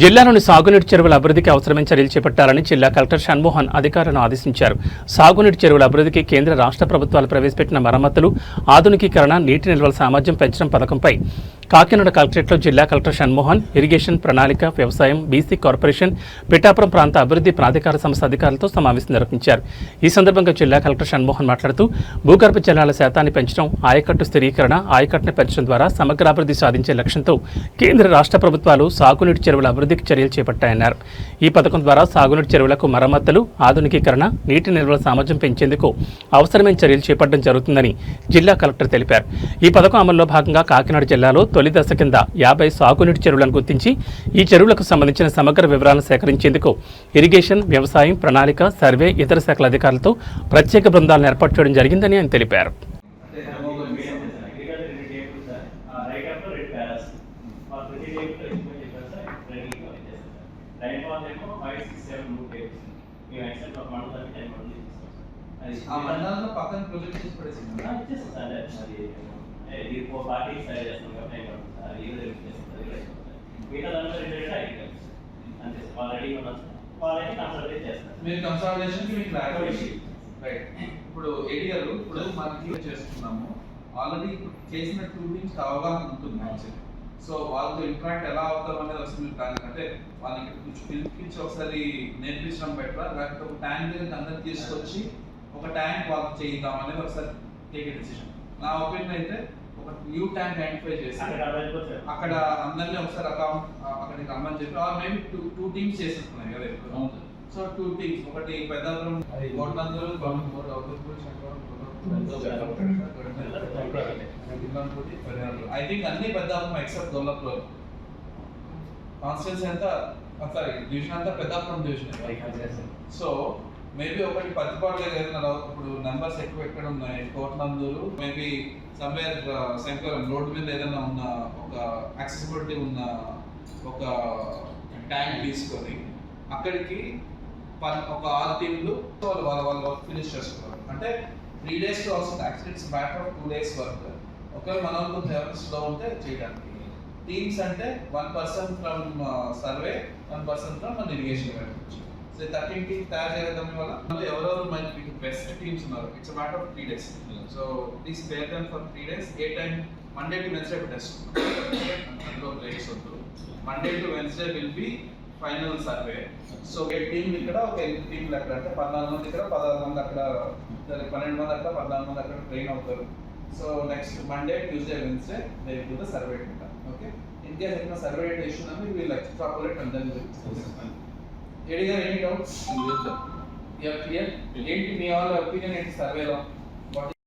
జిల్లాలోని సాగునీటి చెరువుల అభివృద్ధికి అవసరమైన చర్యలు చేపట్టాలని జిల్లా కలెక్టర్ షణ్మోహన్ అధికారులను ఆదేశించారు. సాగునీటి చెరువుల అభివృద్ధికి కేంద్ర రాష్ట్ర ప్రభుత్వాలు ప్రవేశపెట్టిన మరమ్మతులు, ఆధునికీకరణ, నీటి నిల్వల సామర్థ్యం పెంచడం పథకంపై కాకినాడ కలెక్టరేట్లో జిల్లా కలెక్టర్ షణ్మోహన్ ఇరిగేషన్, ప్రణాళిక, వ్యవసాయం, బీసీ కార్పొరేషన్, పిఠాపురం ప్రాంత అభివృద్ధి ప్రాధికార సంస్థ అధికారులతో సమావేశం నిర్వహించారు. ఈ సందర్భంగా జిల్లా కలెక్టర్ షణ్మోహన్ మాట్లాడుతూ భూగర్భ జలాల శాతాన్ని పెంచడం, ఆయకట్టు స్థిరీకరణ, ఆయకట్టును పెంచడం ద్వారా సమగ్రాభివృద్ధి సాధించే లక్ష్యంతో కేంద్ర రాష్ట్ర ప్రభుత్వాలు సాగునీటి చెరువుల అభివృద్ధికి చర్యలు చేపట్టాయన్నారు. ఈ పథకం ద్వారా సాగునీటి చెరువులకు మరమ్మతులు, ఆధునికీకరణ, నీటి నిల్వల సామర్థ్యం పెంచేందుకు అవసరమైన చర్యలు చేపట్టడం జరుగుతుందని జిల్లా కలెక్టర్ తెలిపారు. ఈ పథకం అమల్లో భాగంగా కాకినాడ జిల్లాలో తొలి దశ కింద 50 సాగునీటి చెరువులను గుర్తించి ఈ చెరువులకు సంబంధించిన సమగ్ర వివరాలను సేకరించేందుకు ఇరిగేషన్, వ్యవసాయం, ప్రణాళిక, సర్వే, ఇతర శాఖల అధికారులతో ప్రత్యేక బృందాలను ఏర్పాటు చేయడం జరిగిందని ఆయన తెలిపారు. ఆ మండలంలో పక్కన ప్రొజెక్ట్ చేసి పడేసింది ఇది పార్టీ సరి చేస్తాం కాబట్టి అంతే ఆల్రెడీ వాళ్ళకి కన్సల్టేట్ చేస్తారు. మీరు కన్సల్టేషన్కి మీకు క్లారిటీ రైట్. ఇప్పుడు ఏడియాలు ఇప్పుడు మనకి చేస్తున్నాము ఆల్రెడీ చేసిన 2 టీమ్స్ అవగాహన ఉంటుంది యాక్చువల్లీ. సో వాళ్ళతో ఇంటరాక్ట్ ఎలా అవుతాం అనేది ఒకసారి మీరు ప్లాన్ అంటే వాళ్ళకి కొంచెం పిలిపించి ఒకసారి నేర్పించడం బెటరా, లేకపోతే ఒక ట్యాంక్ దగ్గర అందరు తీసుకొచ్చి ఒక ట్యాంక్ వాళ్ళకి చేయిద్దాం అనేది ఒకసారి టేక్ ఎ డిసిషన్. నా ఒపీనియన్ అయితే ఒక న్యూ ట్యాంక్ ఐడెంటిఫై చేసి అక్కడ అందరినీ ఒకసారి అక్కడికి రమ్మని చెప్పి ఆర్ మేబీ టూ టీమ్స్ చేస్తున్నాయి కదా ఇప్పుడు. సో 2 టీమ్స్, ఒకటి పెద్దాపురం, గోడ్నందూరు, ఐ థింక్ అన్ని పెద్దాపురం ఎక్సెప్ట్ గొల్లపురం. కాన్స్టిట్యున్సీ అంతా సారీ డివిజన్ అంతా పెద్దాపురం డివిజన్. సో మేబీ ఒకటి పత్తిపాడులో ఏదైనా ఇప్పుడు నెంబర్స్ ఎక్కువ ఎక్కడ ఉన్నాయి, Kotananduru, maybe somewhere Shankaram road మీద ఏదైనా ఉన్న ఒక యాక్సెసిబిలిటీ ఉన్న ఒక ట్యాంక్ తీసుకొని అక్కడికి ఒక 6 టీంలు వాళ్ళ వర్క్ ఫినిష్ చేసుకున్నారు. అంటే 3 days వస్తుంది. Actually it's matter of 2 days work. ఒకవేళ మన కొంచెం స్లో ఉంటే చేయడానికి. టీమ్స్ అంటే 1 person from survey, 1 person from మన ఇరిగేషన్ వైపు. సో 13 టీమ్స్ తయారు చేయడం వల్ల ఎవరెవరు మనకి బెస్ట్ టీమ్స్ ఉన్నారు. It's matter of 3 days. So please spare them for 3 days. ఏ time Monday to Wednesday test అందులో ప్లేస్ వద్దు. Monday to Wednesday will be final survey. So ఏ టీం ఇక్కడ ఒక 8 టీంలు అక్కడ అంటే 14 మంది ఇక్కడ, 16 మంది అక్కడ, 12 మంది అక్కడ, 14 మంది అక్కడ ట్రైన్ అవుతారు. So next Monday, Tuesday, Wednesday they will do the survey data. Okay, in case ఏదైనా సర్వే డేటా ఇష్యూ ఉంది we will extrapolate and then ఏడిగా any doubts? You are clear? ఏంటి మీ ఆల్ ఒపీనియన్ ఏంటి సర్వేలో?